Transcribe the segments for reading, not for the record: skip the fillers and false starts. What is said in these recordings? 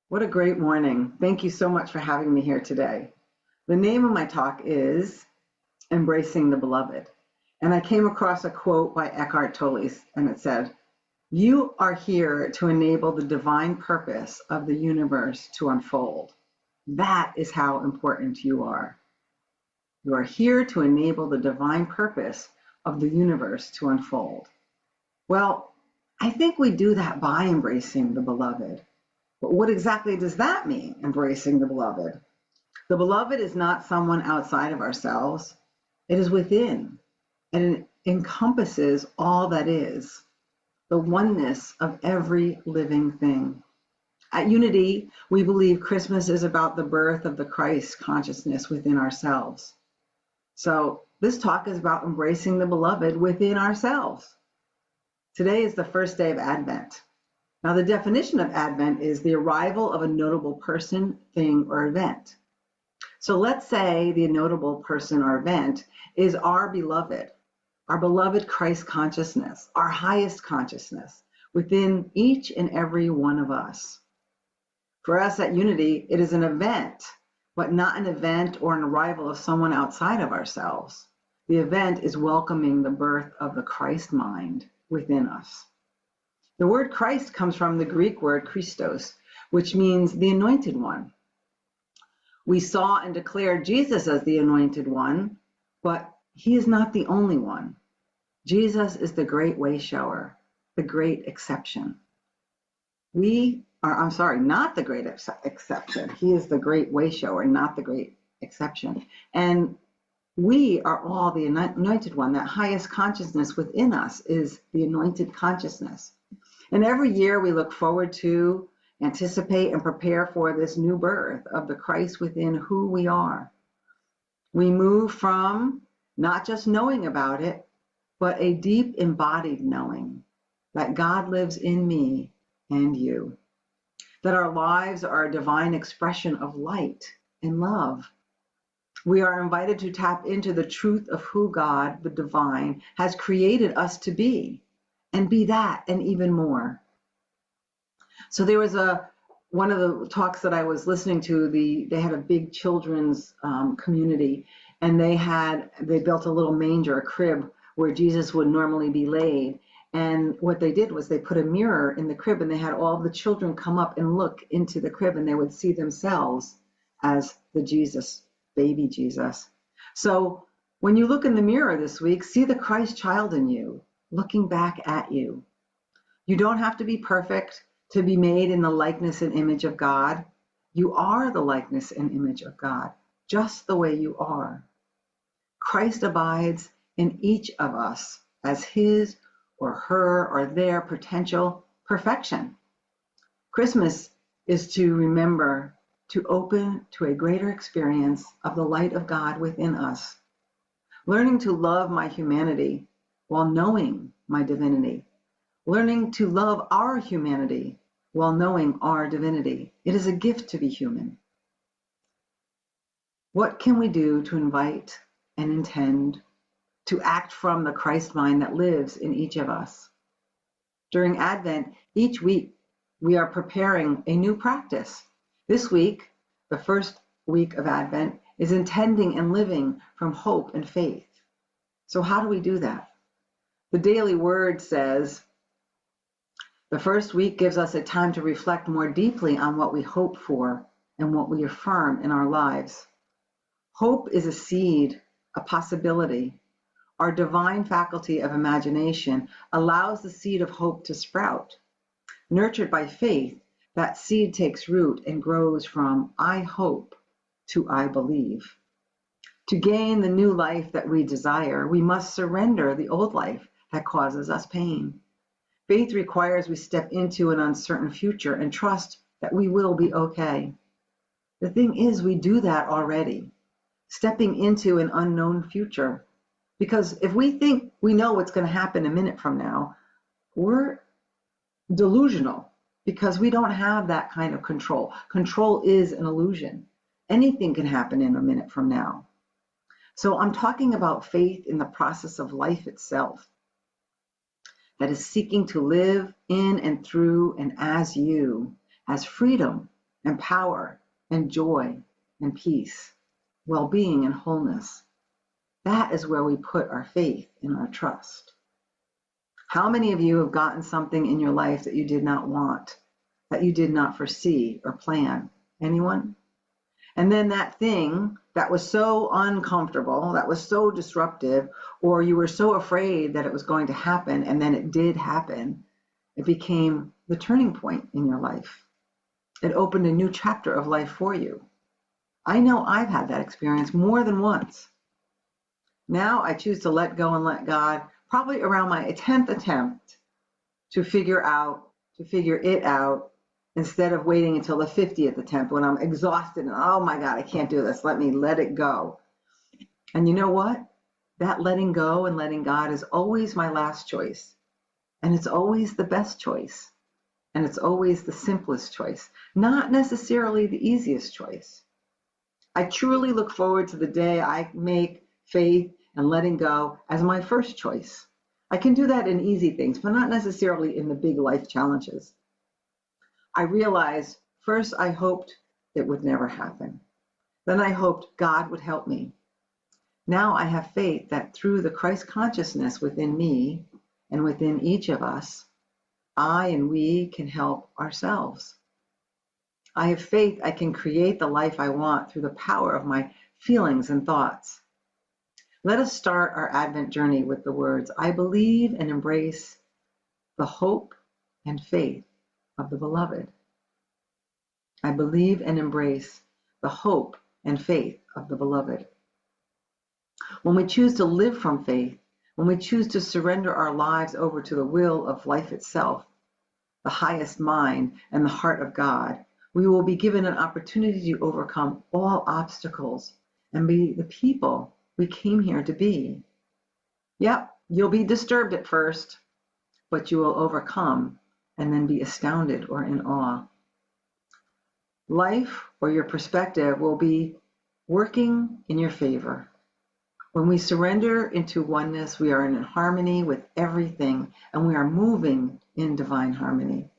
What a great morning. Thank you so much for having me here today. The name of my talk is Embracing the Beloved. And I came across a quote by Eckhart Tolle, and it said, "You are here to enable the divine purpose of the universe to unfold." That is how important you are. You are here to enable the divine purpose of the universe to unfold. Well, I think we do that by embracing the beloved. But what exactly does that mean, embracing the beloved? The beloved is not someone outside of ourselves. It is within, and it encompasses all that is, the oneness of every living thing. At Unity, we believe Christmas is about the birth of the Christ consciousness within ourselves. So this talk is about embracing the beloved within ourselves. Today is the first day of Advent. Now, the definition of Advent is the arrival of a notable person, thing, or event. So let's say the notable person or event is our beloved Christ consciousness, our highest consciousness within each and every one of us. For us at Unity, it is an event, but not an event or an arrival of someone outside of ourselves. The event is welcoming the birth of the Christ mind within us. The word Christ comes from the Greek word Christos, which means the anointed one. We saw and declared Jesus as the anointed one, but he is not the only one. Jesus is the great way shower, the great exception. Not the great exception. He is the great way shower, not the great exception. And we are all the anointed one. That highest consciousness within us is the anointed consciousness. And every year we look forward to, anticipate, and prepare for this new birth of the Christ within who we are. We move from not just knowing about it, but a deep embodied knowing that God lives in me and you, that our lives are a divine expression of light and love. We are invited to tap into the truth of who God, the divine, has created us to be, and be that and even more. So there was one of the talks that I was listening to, they had a big children's community, and they built a little manger, a crib where Jesus would normally be laid. And what they did was they put a mirror in the crib, and they had all the children come up and look into the crib, and they would see themselves as the Jesus, baby Jesus. So when you look in the mirror this week, see the Christ child in you, looking back at you. You don't have to be perfect to be made in the likeness and image of God. You are the likeness and image of God, just the way you are. Christ abides in each of us as his or her or their potential perfection. Christmas is to remember to open to a greater experience of the light of God within us, learning to love my humanity while knowing my divinity, learning to love our humanity while knowing our divinity. It is a gift to be human. What can we do to invite and intend to act from the Christ mind that lives in each of us? During Advent, each week, we are preparing a new practice. This week, the first week of Advent, is intending and living from hope and faith. So how do we do that? The Daily Word says, the first week gives us a time to reflect more deeply on what we hope for and what we affirm in our lives. Hope is a seed, a possibility. Our divine faculty of imagination allows the seed of hope to sprout. Nurtured by faith, that seed takes root and grows from I hope to I believe. To gain the new life that we desire, we must surrender the old life that causes us pain. Faith requires we step into an uncertain future and trust that we will be okay. The thing is, we do that already, stepping into an unknown future. Because if we think we know what's going to happen a minute from now, we're delusional because we don't have that kind of control. Control is an illusion. Anything can happen in a minute from now. So I'm talking about faith in the process of life itself, that is seeking to live in and through and as you, as freedom and power and joy and peace, well-being and wholeness. That is where we put our faith and our trust. How many of you have gotten something in your life that you did not want, that you did not foresee or plan? Anyone? And then that thing that was so uncomfortable, that was so disruptive, or you were so afraid that it was going to happen, and then it did happen, it became the turning point in your life. It opened a new chapter of life for you. I know I've had that experience more than once. Now I choose to let go and let God, probably around my 10th attempt to figure it out, instead of waiting until the 50th attempt when I'm exhausted and, oh my God, I can't do this. Let me let it go. And you know what? That letting go and letting God is always my last choice. And it's always the best choice. And it's always the simplest choice, not necessarily the easiest choice. I truly look forward to the day I make faith and letting go as my first choice. I can do that in easy things, but not necessarily in the big life challenges. I realized first I hoped it would never happen. Then I hoped God would help me. Now I have faith that through the Christ consciousness within me and within each of us, I and we can help ourselves. I have faith I can create the life I want through the power of my feelings and thoughts. Let us start our Advent journey with the words, I believe and embrace the hope and faith of the beloved. I believe and embrace the hope and faith of the beloved. When we choose to live from faith, when we choose to surrender our lives over to the will of life itself, the highest mind and the heart of God, we will be given an opportunity to overcome all obstacles and be the people we came here to be. Yep, you'll be disturbed at first, but you will overcome and then be astounded or in awe. Life or your perspective will be working in your favor. When we surrender into oneness, we are in harmony with everything, and we are moving in divine harmony.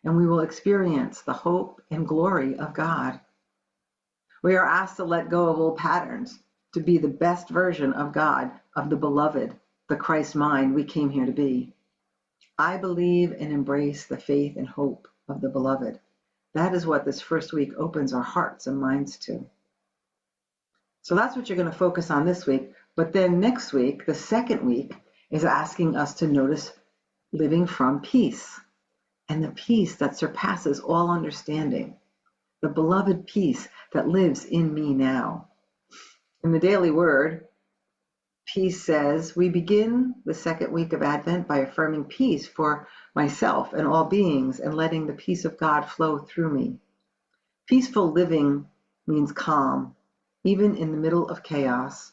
And we will experience the hope and glory of God. We are asked to let go of old patterns, to be the best version of God, of the beloved, the Christ mind we came here to be. I believe and embrace the faith and hope of the beloved. That is what this first week opens our hearts and minds to. So that's what you're going to focus on this week. But then next week, the second week, is asking us to notice living from peace, and the peace that surpasses all understanding, the beloved peace that lives in me now. In the Daily Word, peace says, we begin the second week of Advent by affirming peace for myself and all beings and letting the peace of God flow through me. Peaceful living means calm, even in the middle of chaos.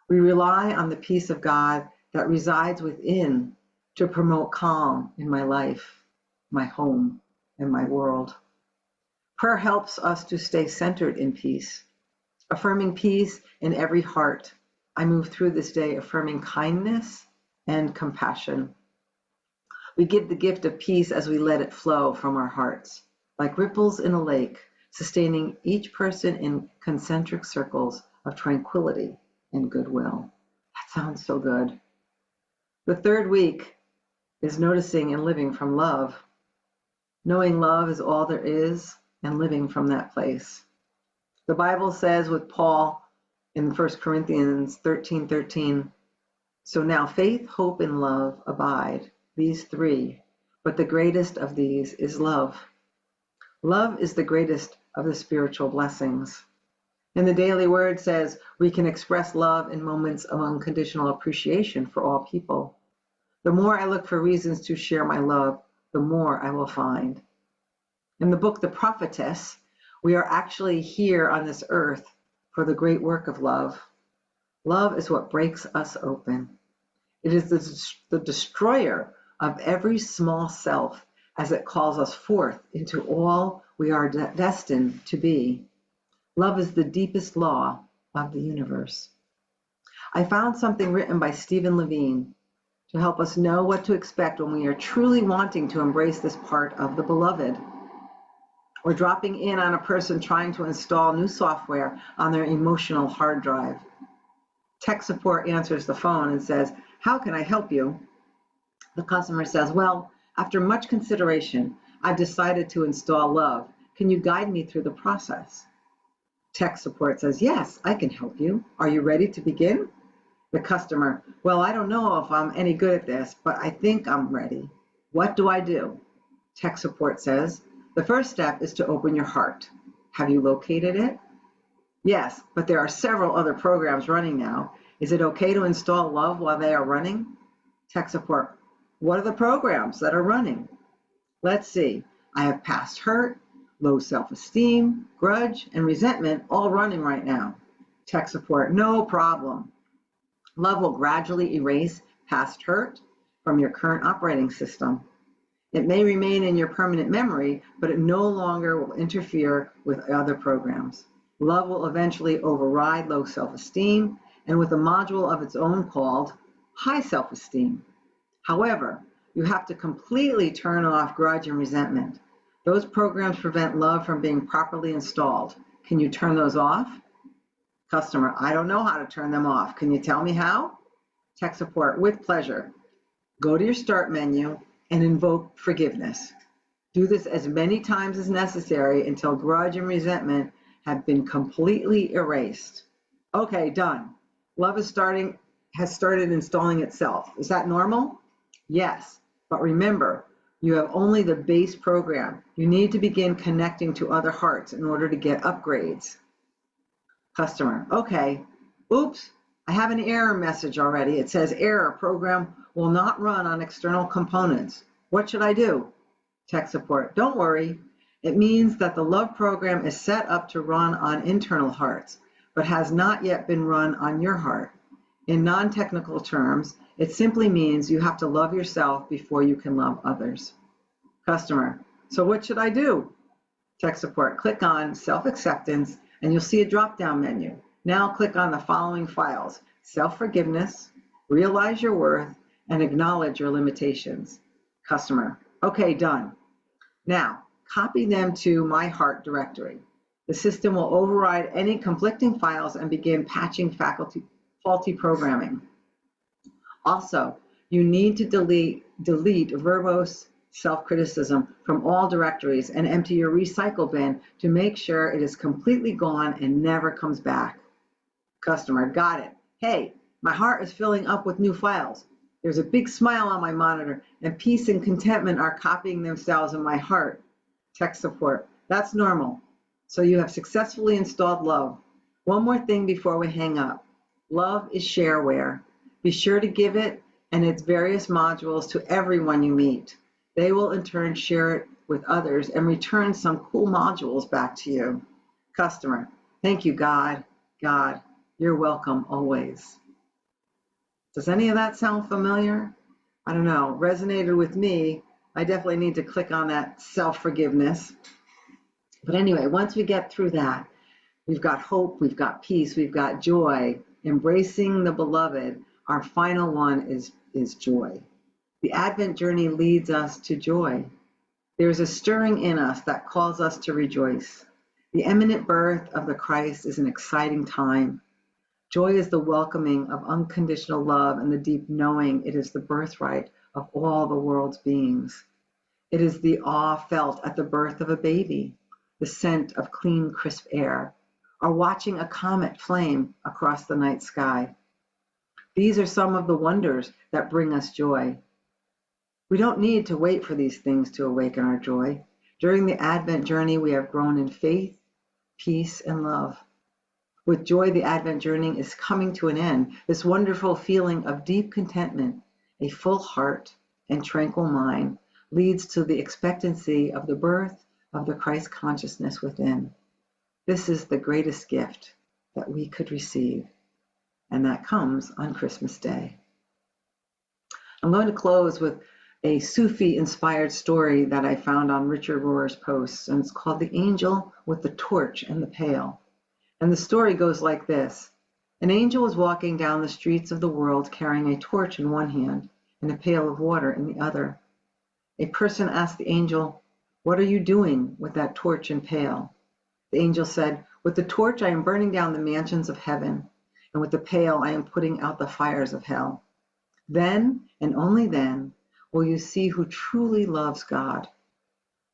We rely on the peace of God that resides within to promote calm in my life, my home, and my world. Prayer helps us to stay centered in peace, affirming peace in every heart. I move through this day affirming kindness and compassion. We give the gift of peace as we let it flow from our hearts, like ripples in a lake, sustaining each person in concentric circles of tranquility and goodwill. That sounds so good. The third week is noticing and living from love. Knowing love is all there is and living from that place. The Bible says with Paul in 1 Corinthians 13:13, so now faith, hope, and love abide, these three, but the greatest of these is love. Love is the greatest of the spiritual blessings. And the Daily Word says we can express love in moments of unconditional appreciation for all people. The more I look for reasons to share my love, the more I will find. In the book, The Prophetess, we are actually here on this earth for the great work of love. Love is what breaks us open. It is the destroyer of every small self as it calls us forth into all we are destined to be. Love is the deepest law of the universe. I found something written by Stephen Levine to help us know what to expect when we are truly wanting to embrace this part of the beloved. or dropping in on a person trying to install new software on their emotional hard drive. Tech support answers the phone and says, "How can I help you?" The customer says, "Well, after much consideration, I've decided to install Love. Can you guide me through the process?" Tech support says, "Yes, I can help you. Are you ready to begin?" The customer, "Well, I don't know if I'm any good at this, but I think I'm ready. What do I do?" Tech support says, "The first step is to open your heart. Have you located it?" "Yes, but there are several other programs running now. Is it okay to install Love while they are running?" Tech support, "What are the programs that are running?" "Let's see. I have past hurt, low self-esteem, grudge, and resentment all running right now." Tech support, "No problem. Love will gradually erase past hurt from your current operating system. It may remain in your permanent memory, but it no longer will interfere with other programs. Love will eventually override low self-esteem and with a module of its own called high self-esteem. However, you have to completely turn off grudge and resentment. Those programs prevent Love from being properly installed. Can you turn those off?" Customer, "I don't know how to turn them off. Can you tell me how?" Tech support, "With pleasure. Go to your start menu and invoke forgiveness. Do this as many times as necessary until grudge and resentment have been completely erased." Okay, done. Love has started installing itself. Is that normal? Yes, but remember, you have only the base program. You need to begin connecting to other hearts in order to get upgrades. Customer, "Okay. Oops, I have an error message already. It says error program will not run on external components. What should I do?" Tech support, "Don't worry. It means that the Love program is set up to run on internal hearts, but has not yet been run on your heart. In non-technical terms, it simply means you have to love yourself before you can love others." Customer, "So what should I do?" Tech support, "Click on self-acceptance and you'll see a drop-down menu. Now click on the following files: self-forgiveness, realize your worth, and acknowledge your limitations." Customer, "Okay, done. Now, copy them to my heart directory. The system will override any conflicting files and begin patching faulty programming. Also, you need to delete verbose self-criticism from all directories and empty your recycle bin to make sure it is completely gone and never comes back." Customer, "Got it. Hey, my heart is filling up with new files. There's a big smile on my monitor and peace and contentment are copying themselves in my heart." Tech support, "That's normal. So you have successfully installed Love. One more thing before we hang up. Love is shareware. Be sure to give it and its various modules to everyone you meet. They will in turn share it with others and return some cool modules back to you." Customer, "Thank you, God. God, you're welcome always." Does any of that sound familiar? I don't know, resonated with me. I definitely need to click on that self-forgiveness. But anyway, once we get through that, we've got hope, we've got peace, we've got joy. Embracing the beloved, our final one is joy. The Advent journey leads us to joy. There's a stirring in us that calls us to rejoice. The imminent birth of the Christ is an exciting time. Joy is the welcoming of unconditional love and the deep knowing it is the birthright of all the world's beings. It is the awe felt at the birth of a baby, the scent of clean, crisp air, or watching a comet flame across the night sky. These are some of the wonders that bring us joy. We don't need to wait for these things to awaken our joy. During the Advent journey, we have grown in faith, peace, and love. With joy, the Advent journey is coming to an end. This wonderful feeling of deep contentment, a full heart, and tranquil mind leads to the expectancy of the birth of the Christ consciousness within. This is the greatest gift that we could receive, and that comes on Christmas Day. I'm going to close with a Sufi-inspired story that I found on Richard Rohr's posts, and it's called The Angel with the Torch and the Pail. And the story goes like this. An angel was walking down the streets of the world carrying a torch in one hand and a pail of water in the other. A person asked the angel, What are you doing with that torch and pail? The angel said, with the torch I am burning down the mansions of heaven, and with the pail I am putting out the fires of hell. Then, and only then, will you see who truly loves God.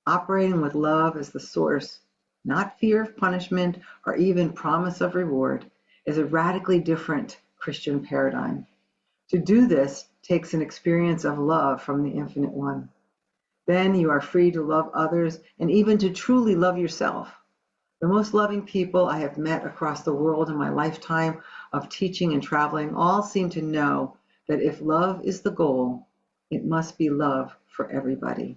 Operating with love as the source, not fear of punishment or even promise of reward, is a radically different Christian paradigm. To do this takes an experience of love from the Infinite One. Then you are free to love others and even to truly love yourself. The most loving people I have met across the world in my lifetime of teaching and traveling all seem to know that if love is the goal, it must be love for everybody.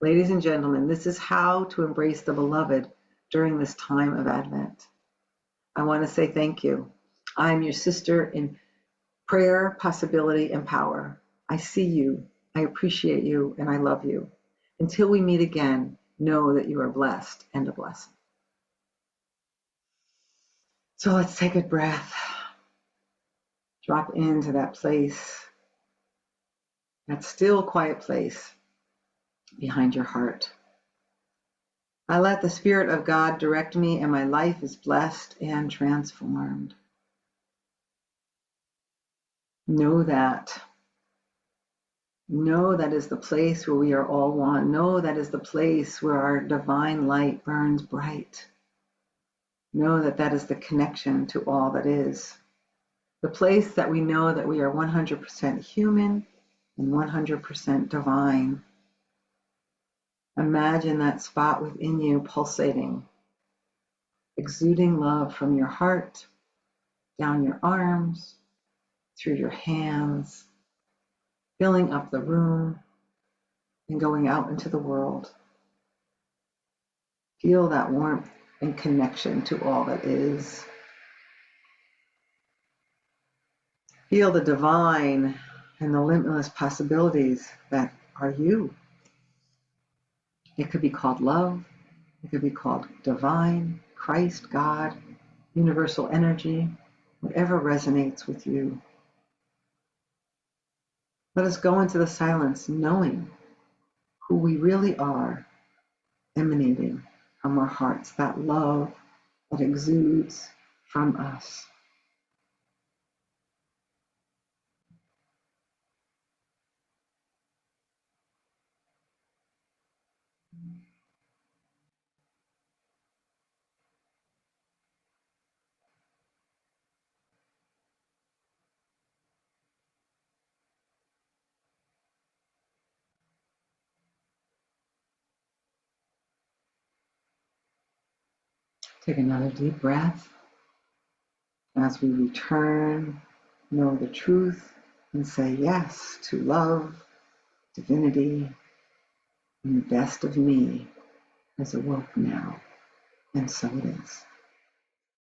Ladies and gentlemen, this is how to embrace the beloved during this time of Advent. I want to say thank you. I am your sister in prayer, possibility, and power. I see you, I appreciate you, and I love you. Until we meet again, know that you are blessed and a blessing. So let's take a breath. Drop into that place, that still, quiet place behind your heart. I let the Spirit of God direct me, and my life is blessed and transformed. Know that. Know that is the place where we are all one. Know that is the place where our divine light burns bright. Know that that is the connection to all that is. The place that we know that we are 100% human and 100% divine. Imagine that spot within you pulsating, exuding love from your heart, down your arms, through your hands, filling up the room, and going out into the world. Feel that warmth and connection to all that is. Feel the divine and the limitless possibilities that are you. It could be called love. It could be called divine, Christ, God, universal energy, whatever resonates with you. Let us go into the silence knowing who we really are, emanating from our hearts, that love that exudes from us. Take another deep breath. As we return, know the truth and say yes to love, divinity, and the best of me is awoke now. And so it is.